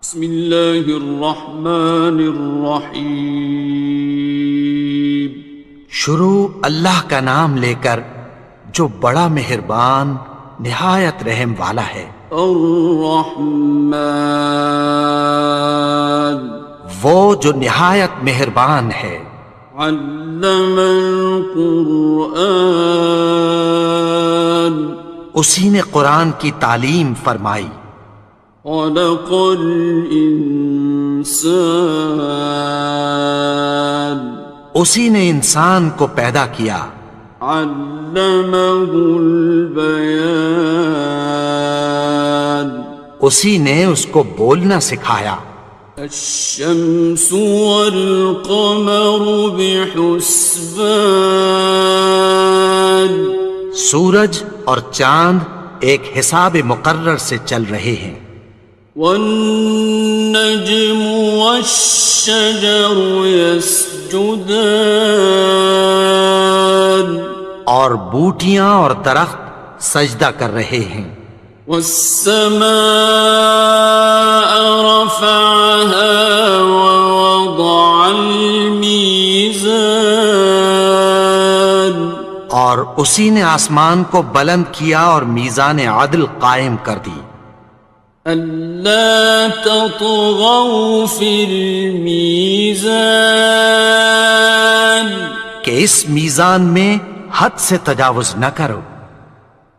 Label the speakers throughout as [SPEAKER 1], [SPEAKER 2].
[SPEAKER 1] بسم اللہ الرحمن الرحیم۔
[SPEAKER 2] شروع اللہ کا نام لے کر جو بڑا مہربان نہایت رحم والا ہے۔
[SPEAKER 1] الرحمن،
[SPEAKER 2] وہ جو نہایت مہربان ہے۔
[SPEAKER 1] علم القرآن،
[SPEAKER 2] اسی نے قرآن کی تعلیم فرمائی۔
[SPEAKER 1] خلق الانسان،
[SPEAKER 2] اسی نے انسان کو پیدا کیا۔
[SPEAKER 1] علمہ البیان،
[SPEAKER 2] اسی نے اس کو بولنا سکھایا۔
[SPEAKER 1] الشمس والقمر بحسبان،
[SPEAKER 2] سورج اور چاند ایک حساب مقرر سے چل رہے ہیں۔
[SPEAKER 1] والنجم والشجر يسجدان،
[SPEAKER 2] اور بوٹیاں اور درخت سجدہ کر رہے ہیں۔
[SPEAKER 1] والسماء رفعها ووضع الميزان،
[SPEAKER 2] اور اسی نے آسمان کو بلند کیا اور میزان عدل قائم کر دی۔
[SPEAKER 1] ألا تطغوا في الميزان،
[SPEAKER 2] کہ اس میزان میں حد سے تجاوز نہ کرو۔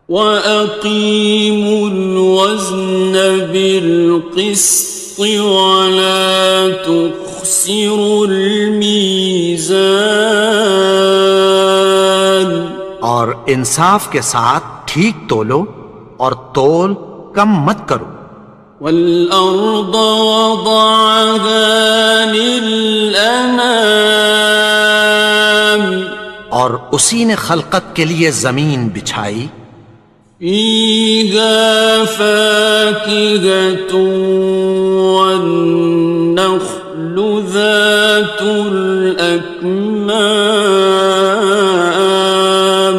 [SPEAKER 1] وَأَقِيمُوا الْوَزْنَ بِالْقِسْطِ وَلَا تُخْسِرُوا الْمِيزَانَ،
[SPEAKER 2] اور انصاف کے ساتھ ٹھیک تولو اور تول کم مت کرو۔
[SPEAKER 1] وَالْأَرْضَ وَضَعَهَا لِلْأَنَامِ،
[SPEAKER 2] اور اسی نے خلقت کے لیے زمین بچھائی۔
[SPEAKER 1] فِيهَا فَاكِهَةٌ وَالنَّخْلُ ذَاتُ الْأَكْمَامِ،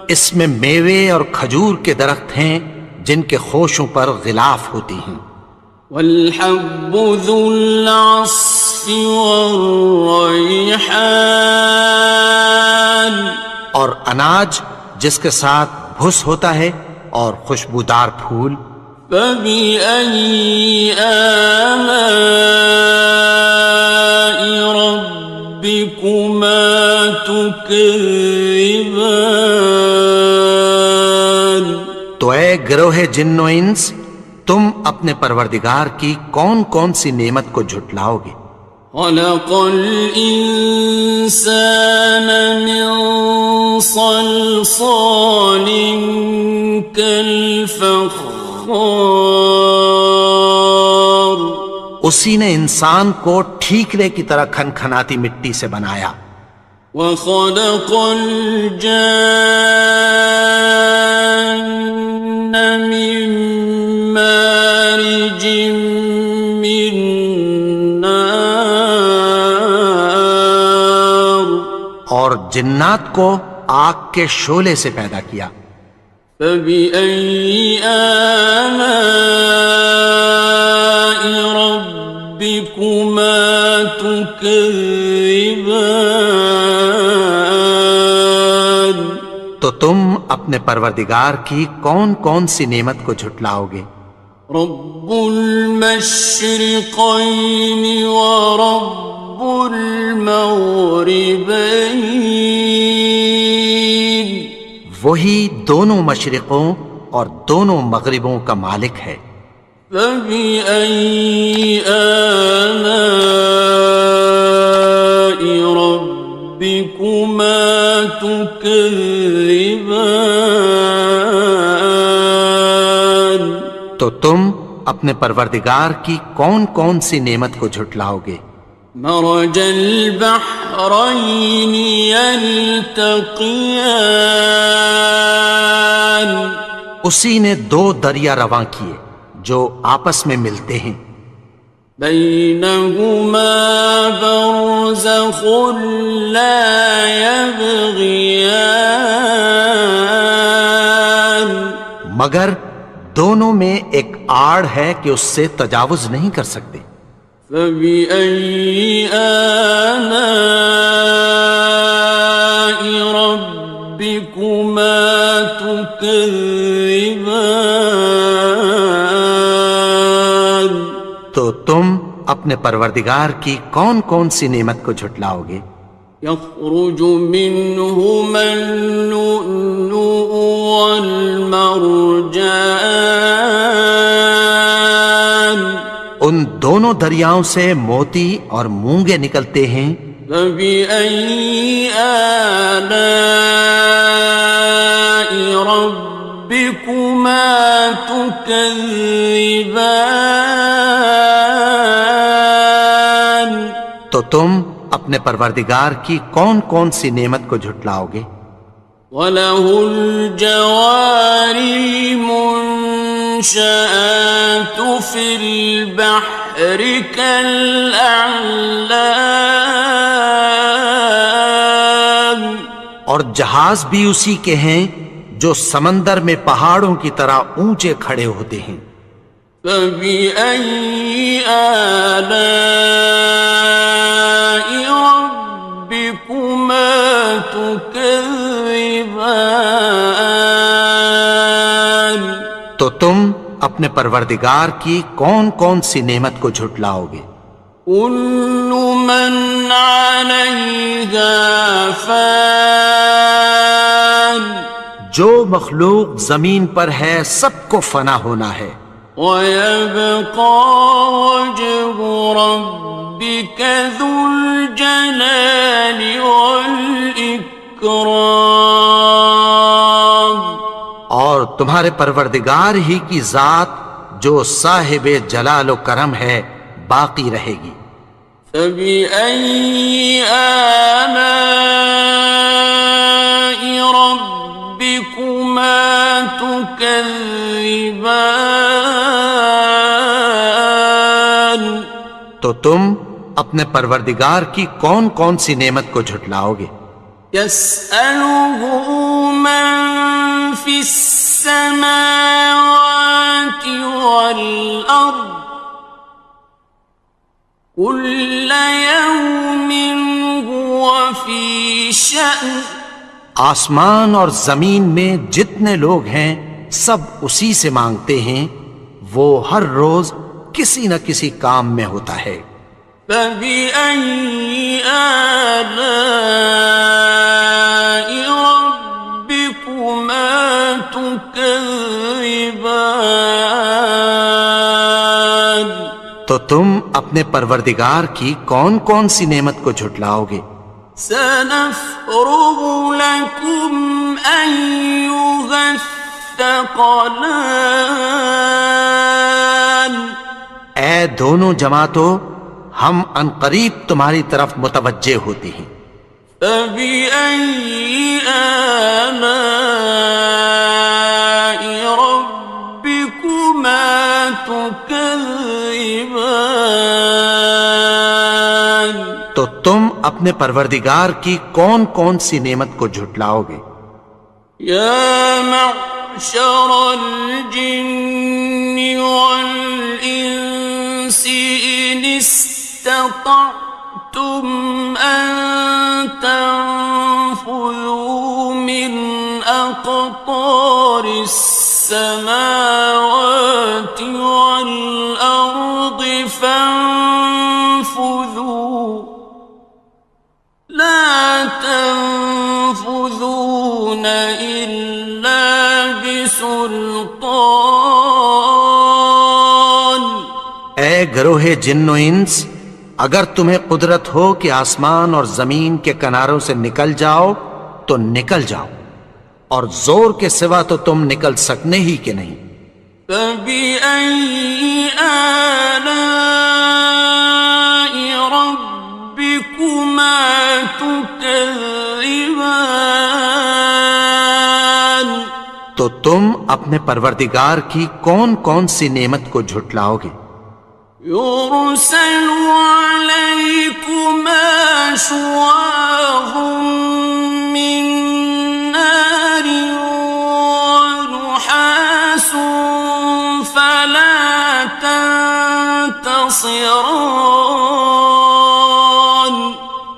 [SPEAKER 2] اس میں میوے اور کھجور کے درخت ہیں جن کے خوشوں پر غلاف ہوتی ہیں۔
[SPEAKER 1] وَالْحَبُّ ذُو الْعَصْفِ وَالرَّيْحَانِ،
[SPEAKER 2] اور اناج جس کے ساتھ بھس ہوتا ہے اور خوشبودار پھول۔
[SPEAKER 1] فَبِأَيِّ آلَاءِ رَبِّكُمَا تُكَذِّبَانِ،
[SPEAKER 2] تو اے گروہ جن و انس، تم اپنے پروردگار کی کون کون سی نعمت کو جھٹلاؤ گے؟
[SPEAKER 1] خَلَقَ الْإِنسَانَ مِنْ صَلْصَالٍ كَالْفَخَّارِ،
[SPEAKER 2] اسی نے انسان کو ٹھیکرے کی طرح کھنکھناتی مٹی سے بنایا۔
[SPEAKER 1] وَخَلَقَ الْجَانَّ مِن مَّارِجٍ مِّن نَّارٍ،
[SPEAKER 2] اور جنات کو آگ کے شعلے سے پیدا کیا۔
[SPEAKER 1] فَبِأَيِّ آلَاءِ رَبِّكُمَا تُكَذِّبَانِ،
[SPEAKER 2] تو تم اپنے پروردگار کی کون کون سی نعمت کو جھٹلاؤ گے؟
[SPEAKER 1] رب المشرقین ورب المغربین،
[SPEAKER 2] وہی دونوں مشرقوں اور دونوں مغربوں کا مالک ہے۔
[SPEAKER 1] فَبِأَيِّ آلَاءِ رَبِّكُمَا تُكَذِّبَانِ،
[SPEAKER 2] تو تم اپنے پروردگار کی کون کون سی نعمت کو جھٹلاؤ گے؟
[SPEAKER 1] مرج البحرین یلتقیان،
[SPEAKER 2] اسی نے دو دریا رواں کیے جو آپس میں ملتے ہیں۔
[SPEAKER 1] بینہما برزخ لا یبغیان،
[SPEAKER 2] مگر دونوں میں ایک آڑ ہے کہ اس سے تجاوز نہیں کر سکتے۔
[SPEAKER 1] فبأي آلاء ربكما تكذبان؟
[SPEAKER 2] تو تم اپنے پروردگار کی کون کون سی نعمت کو جھٹلاؤ گے؟
[SPEAKER 1] يخرج منهما اللؤلؤ والمرجان،
[SPEAKER 2] ان دونوں دریاؤں سے موتی اور مونگے نکلتے ہیں۔
[SPEAKER 1] فبأي آلاء ربكما تكذبان؟
[SPEAKER 2] تو تم اپنے پروردگار کی کون کون سی نعمت کو جھٹلاؤ گے؟
[SPEAKER 1] وَلَهُ الْجَوَارِ الْمُنشَآتُ فِي الْبَحْرِ كَالْأَعْلَامِ،
[SPEAKER 2] اور جہاز بھی اسی کے ہیں جو سمندر میں پہاڑوں کی طرح اونچے کھڑے ہوتے ہیں۔
[SPEAKER 1] فَبِأَيِّ آلَاءِ رَبِّكُمَا تُكَذِّبَانِ؟
[SPEAKER 2] تو تم اپنے پروردگار کی کون کون سی نعمت کو جھٹلاؤ گے؟
[SPEAKER 1] كُلُّ مَنْ عَلَيْهَا فَانٍ،
[SPEAKER 2] جو مخلوق زمین پر ہے سب کو فنا ہونا ہے۔
[SPEAKER 1] وَيَبْقَى وَجْهُ رَبِّكَ ذُو الْجَلَالِ وَالْإِكْرَامِ،
[SPEAKER 2] اور تمہارے پروردگار ہی کی ذات جو صاحب جلال و کرم ہے باقی رہے گی۔
[SPEAKER 1] فَبِأَيِّ آلَاءِ رَبِّكُمَا تُكَذِّبَانِ؟
[SPEAKER 2] تو تم اپنے پروردگار کی کون کون سی نعمت کو جھٹلاؤ گے؟
[SPEAKER 1] يَسْأَلُهُ مَن فِي السَّمَاوَاتِ وَالْأَرْضِ كُلَّ يَوْمٍ هُوَ فِي شَأْنٍ،
[SPEAKER 2] آسمان اور زمین میں جتنے لوگ ہیں سب اسی سے مانگتے ہیں، وہ ہر روز کسی نہ کسی کام میں ہوتا ہے۔
[SPEAKER 1] فَبِأَيِّ آلَاءِ رَبِّكُمَا تُكَذِّبَانِ؟
[SPEAKER 2] تو تم اپنے پروردگار کی کون کون سی نعمت کو جھٹلاؤ گے؟
[SPEAKER 1] سَنَفْرُغُ لَكُمْ أَيُّهَ الثَّقَلَانِ،
[SPEAKER 2] اے دونوں جماعتوں، ہم عنقریب تمہاری طرف متوجہ ہوتے ہیں۔
[SPEAKER 1] فَبِأَيِّ آلَاءِ رَبِّكُمَا تُكَذِّبَانِ؟
[SPEAKER 2] تو تم اپنے پروردگار کی کون کون سی نعمت کو جھٹلاؤ گے؟
[SPEAKER 1] يَا مَعْشَرَ الْجِنِّ وَالْإِنسِ إِنِ اسْتَطَعْتُمْ أَن تَنفُذُوا مِنْ أَقْطَارِ السَّمَاوَاتِ وَالْأَرْضِ فَانفُذُوا لَا تَنفُذُونَ إِلَّا بِسُلْطَانٍ۔
[SPEAKER 2] اے گروہ جن و انس، اگر تمہیں قدرت ہو کہ آسمان اور زمین کے کناروں سے نکل جاؤ تو نکل جاؤ، اور زور کے سوا تو تم نکل سکنے ہی کہ نہیں۔
[SPEAKER 1] فَبِأَيِّ آلَاءِ رَبِّكُمَا تُكَذِّبَانِ؟
[SPEAKER 2] تو تم اپنے پروردگار کی کون کون سی نعمت کو جھٹلاؤ گے؟
[SPEAKER 1] يُرْسَلُ عَلَيْكُمَا شُوَاظٌ مِّن نَّارٍ وَنُحَاسٌ ينتصران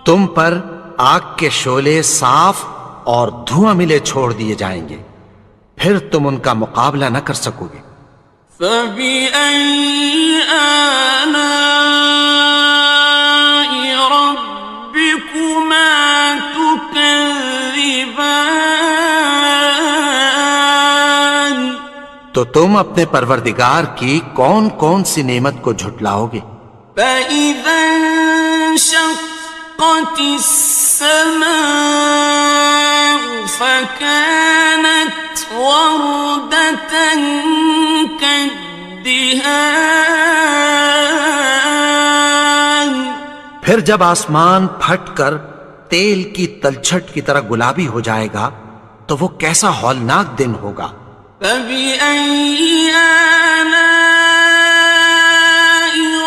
[SPEAKER 2] تم پر آگ کے شعلے صاف اور دھواں ملے چھوڑ دیے جائیں گے، پھر تم ان کا مقابلہ نہ کر سکو گے۔
[SPEAKER 1] فبأي آلاء ربكما تكذبان
[SPEAKER 2] تو تم اپنے پروردگار کی کون کون سی نعمت کو جھٹلاؤ گے؟
[SPEAKER 1] فإذا انشقت السماء فكانت وردة كالدهان
[SPEAKER 2] پھر جب آسمان پھٹ کر تیل کی تلچھٹ کی طرح گلابی ہو جائے گا تو وہ کیسا ہولناک دن ہوگا۔
[SPEAKER 1] فبأي آلاء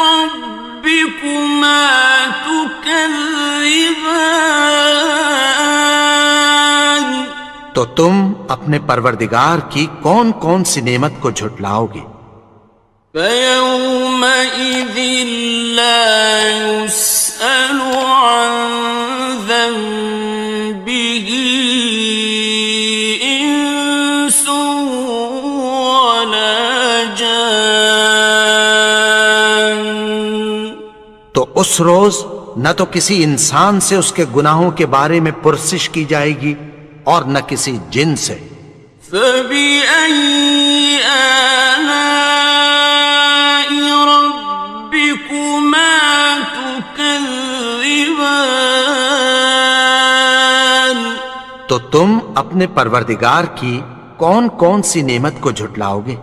[SPEAKER 1] ربكما تكذبان
[SPEAKER 2] تو تم اپنے پروردگار کی کون کون سی نعمت کو جھٹلاؤ گے؟
[SPEAKER 1] فيومئذ لا يسأل عن ذنبه إنس ولا جان
[SPEAKER 2] تو اس روز نہ تو کسی انسان سے اس کے گناہوں کے بارے میں پرسش کی جائے گی اور نہ کسی جن سے۔
[SPEAKER 1] فبأي آلاء ربكما تكذبان
[SPEAKER 2] تو تم اپنے پروردگار کی کون کون سی نعمت کو جھٹلاؤ گے؟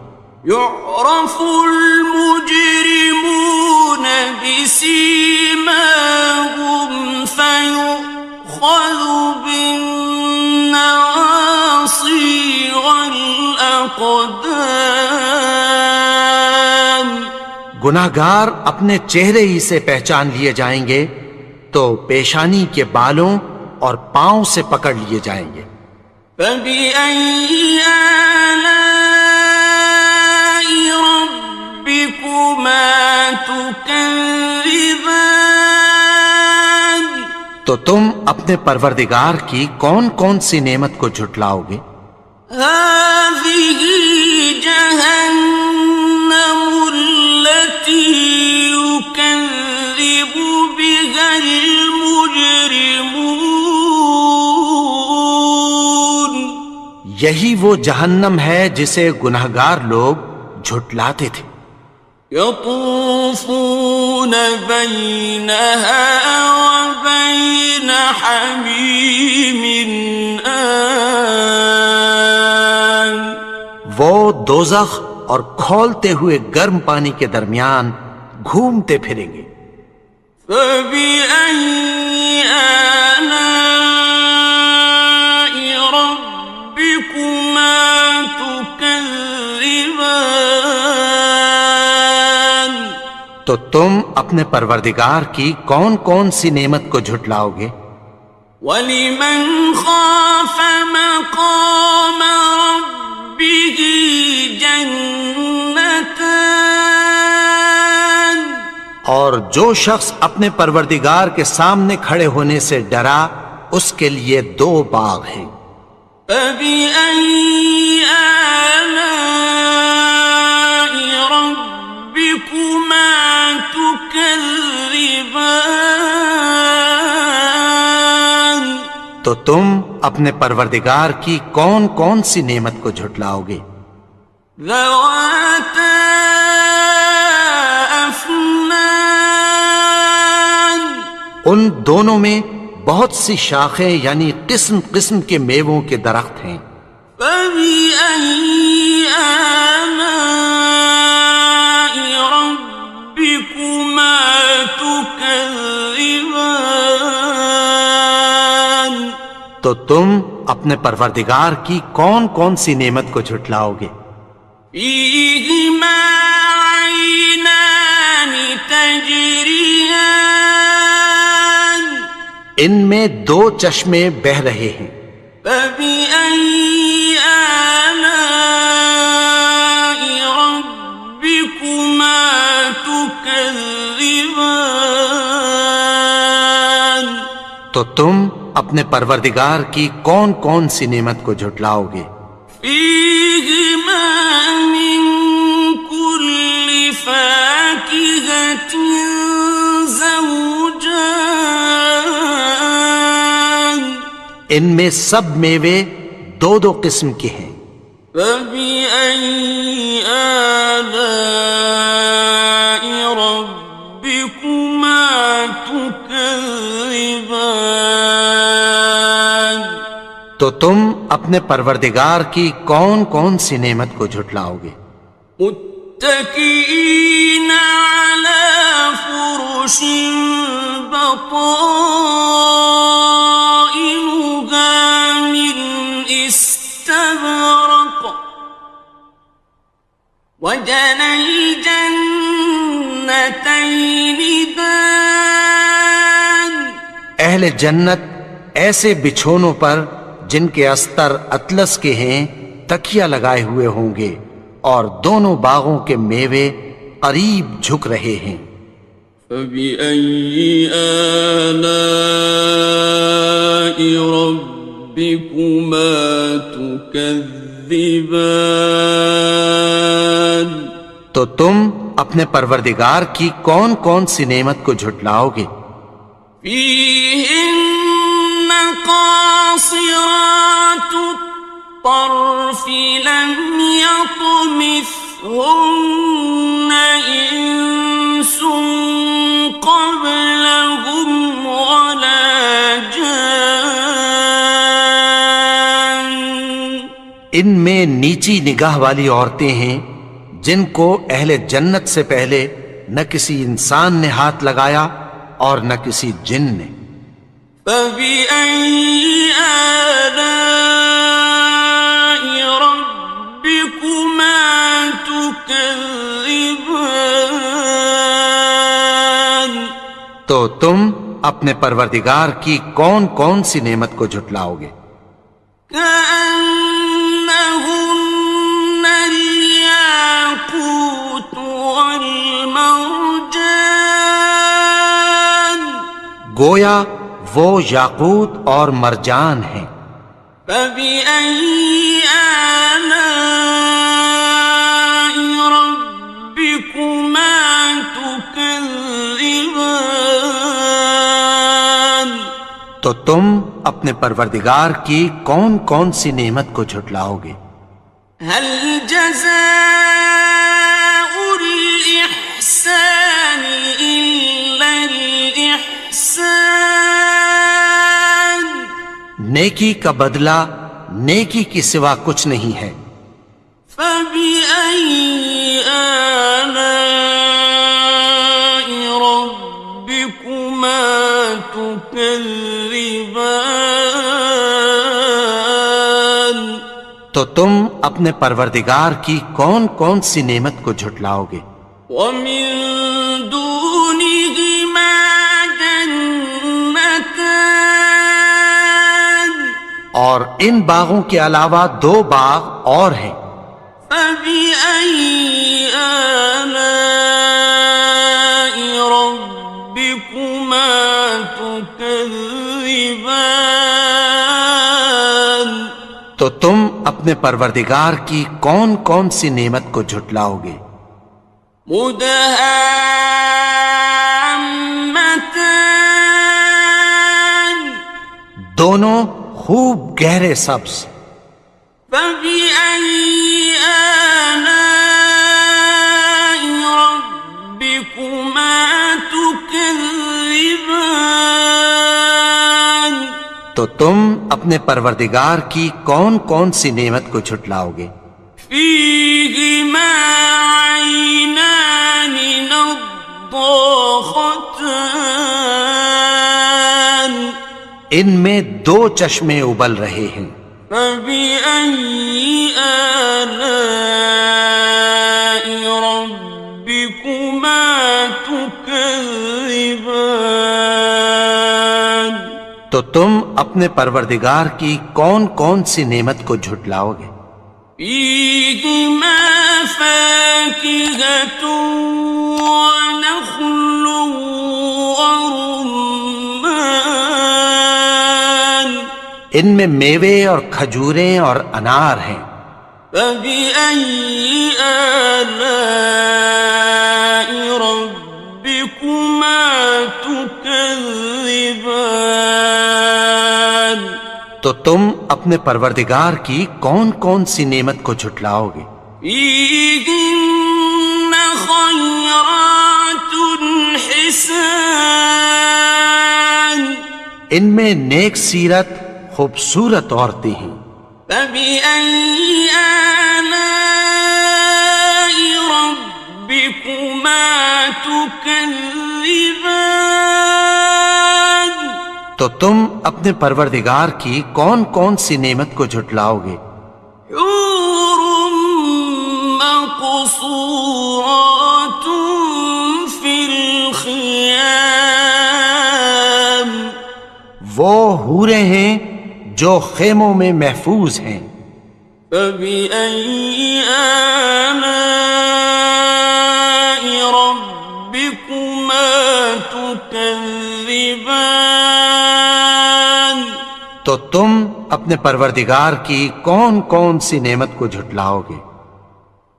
[SPEAKER 1] يعرف المجرمون بسيماهم فيؤخذ بالنواصي والأقدام
[SPEAKER 2] گناہگار اپنے چہرے ہی سے پہچان لیے جائیں گے تو پیشانی کے بالوں اور پاؤں سے پکڑ لیے جائیں گے۔
[SPEAKER 1] فبأي آلاء ربكما تكذبان
[SPEAKER 2] تو تم اپنے پروردگار کی کون کون سی نعمت کو جھٹلاؤ گے؟
[SPEAKER 1] هذه جهنم التي يكذب بها المجرمون
[SPEAKER 2] یہی وہ جہنم ہے جسے گناہگار لوگ جھٹلاتے تھے۔
[SPEAKER 1] يطوفون بينها وبين حميم آن
[SPEAKER 2] وہ دوزخ اور کھولتے ہوئے گرم پانی کے درمیان گھومتے پھریں گے۔
[SPEAKER 1] فبأي آلاء ربكما تكذبان
[SPEAKER 2] تو تم اپنے پروردگار کی کون کون سی نعمت کو جھٹلاؤ گے؟
[SPEAKER 1] وَلِمَنْ خَافَ مَقَامَ رَبِّهِ جَنَّتَانِ
[SPEAKER 2] اور جو شخص اپنے پروردگار کے سامنے کھڑے ہونے سے ڈرا اس کے لیے دو باغ ہیں۔
[SPEAKER 1] فَبِأَيِّ آلَاءِ رَبِّكُمَا تُكَذِّبَانِ
[SPEAKER 2] تو تم اپنے پروردگار کی کون کون سی نعمت کو جھٹلاؤ گے؟
[SPEAKER 1] ذَوَاتَا أَفْنَانٍ
[SPEAKER 2] ان دونوں میں بہت سی شاخیں یعنی قسم قسم کے میووں کے درخت ہیں۔
[SPEAKER 1] فَبِأَيِّ آلَاءِ رَبِّكُمَا تُكَذِّبَانِ
[SPEAKER 2] تو تم اپنے پروردگار کی کون کون سی نعمت کو جھٹلاؤ گے؟
[SPEAKER 1] فِيهِمَا عَيْنَانِ تَجْرِيَانِ
[SPEAKER 2] ان میں دو چشمے بہہ رہے ہیں۔
[SPEAKER 1] فَبِأَيِّ آلَاءِ رَبِّكُمَا تُكَذِّبَانِ تكذبان
[SPEAKER 2] تو تم اپنے پروردگار کی کون کون سی نعمت کو جھٹلاؤ گے؟
[SPEAKER 1] فيهما من كل فاكهة زوجان
[SPEAKER 2] ان میں سب میوے دو دو قسم کے ہیں۔
[SPEAKER 1] فبأي آلاء ربكما تكذبان
[SPEAKER 2] تو تم اپنے پروردگار کی کون کون سی نعمت کو جھٹلاؤ گے؟
[SPEAKER 1] متكئين على فرش بطائنها من استبرق وجنى الجنتين دان
[SPEAKER 2] اہل جنت ایسے بچھونوں پر جن کے استر اطلس کے ہیں تکیہ لگائے ہوئے ہوں گے، اور دونوں باغوں کے میوے قریب جھک رہے ہیں۔
[SPEAKER 1] فبأي آلاء ربكما تكذبان
[SPEAKER 2] تو تم اپنے پروردگار کی کون کون سی نعمت کو جھٹلاؤ گے؟
[SPEAKER 1] فيهن قاصرات الطرف لم يطمثهن إنس قبلهم ولا جان
[SPEAKER 2] ان میں نیچی نگاہ والی عورتیں ہیں جن کو اہل جنت سے پہلے نہ کسی انسان نے ہاتھ لگایا اور نہ کسی جن نے۔
[SPEAKER 1] فبأي آلاء ربكما تكذبان
[SPEAKER 2] تو تم اپنے پروردگار کی کون کون سی نعمت کو جھٹلاؤ گے؟
[SPEAKER 1] كأنهن الياقوت والمرجان
[SPEAKER 2] گویا وہ یاقوت اور مرجان ہیں۔
[SPEAKER 1] فبأي آلاء ربكما تكذبان
[SPEAKER 2] تو تم اپنے پروردگار کی کون کون سی نعمت کو جھٹلاؤ گے؟
[SPEAKER 1] هل جزاء الإحسان إلا الإحسان
[SPEAKER 2] نیکی کا بدلہ نیکی کی سوا کچھ نہیں ہے۔
[SPEAKER 1] فبأي آلاء ربكما تكذبان
[SPEAKER 2] تو تم اپنے پروردگار کی کون کون سی نعمت کو جھٹلاؤ گے؟
[SPEAKER 1] ومن دونهما جنتان
[SPEAKER 2] اور ان باغوں کے علاوہ دو باغ اور ہیں۔
[SPEAKER 1] فبأي آلاء ربكما تكذبان
[SPEAKER 2] تو تم اپنے پروردگار کی کون کون سی نعمت کو جھٹلاؤ گے؟
[SPEAKER 1] مدهامتان
[SPEAKER 2] دونوں خوب گہرے سبز۔
[SPEAKER 1] فبأي آلاء ربكما تكذبان
[SPEAKER 2] تو تم اپنے پروردگار کی کون کون سی نعمت کو جھٹلاؤ گے؟
[SPEAKER 1] فيهما عينان نضاختان
[SPEAKER 2] ان میں دو چشمے ابل رہے ہیں۔
[SPEAKER 1] فبأي آلاء ربكما تكذبان
[SPEAKER 2] تو تم اپنے پروردگار کی کون کون سی نعمت کو جھٹلاؤ گے؟
[SPEAKER 1] فيهما فاكهة ونخل ورمان
[SPEAKER 2] ان میں میوے اور کھجوریں اور انار ہیں.
[SPEAKER 1] فبأي آلاء ربكما تكذبان
[SPEAKER 2] تو تم اپنے پروردگار کی کون کون سی نعمت کو جھٹلاؤ گے؟
[SPEAKER 1] فيهن خيرات حسان
[SPEAKER 2] ان میں نیک سیرت خوبصورت عورتیں ہیں.
[SPEAKER 1] فبأي آلاء ربكما تكذبان
[SPEAKER 2] تو تم اپنے پروردگار کی کون کون سی نعمت کو جھٹلاؤ گے؟
[SPEAKER 1] حور مقصورات في الخيام
[SPEAKER 2] وہ حوریں ہیں جو خیموں میں محفوظ ہیں.
[SPEAKER 1] فبأي آلاء ربكما تكذبان
[SPEAKER 2] تو تم اپنے پروردگار کی کون کون سی نعمت کو جھٹلاؤ گے؟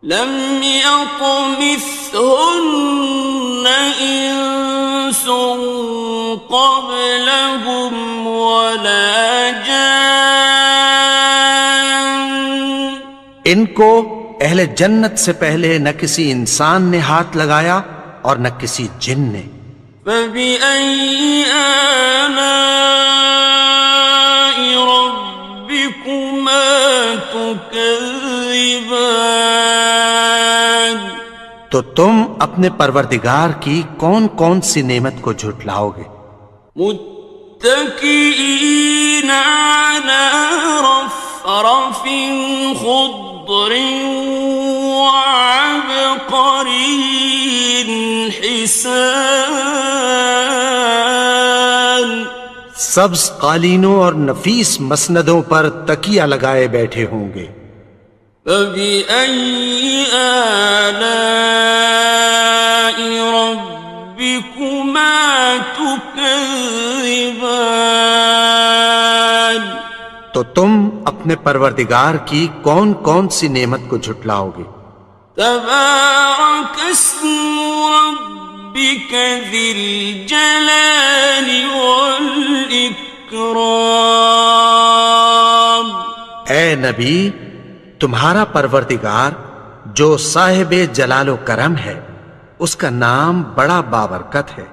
[SPEAKER 1] لم يطمثهن إنس قبلهم ولا جان
[SPEAKER 2] ان کو اہل جنت سے پہلے نہ کسی انسان نے ہاتھ لگایا اور نہ کسی جن نے.
[SPEAKER 1] فبأي آلاء ربكما تكذبان
[SPEAKER 2] تو تم اپنے پروردگار کی کون کون سی نعمت کو جھٹلاؤ گے؟
[SPEAKER 1] متكئين على رفرف خضر وعبقري حسان
[SPEAKER 2] سبز قالینوں اور نفیس مسندوں پر تکیہ لگائے بیٹھے ہوں گے.
[SPEAKER 1] فبأي آلاء ربكما تكذبان
[SPEAKER 2] تو تم اپنے پروردگار کی کون کون سی نعمت کو جھٹلاؤ گے؟
[SPEAKER 1] تبارك اسم ربك ذي الجلال والإكرام
[SPEAKER 2] اے نبی، تمہارا پروردگار جو صاحب جلال و کرم ہے، اس کا نام بڑا بابرکت ہے.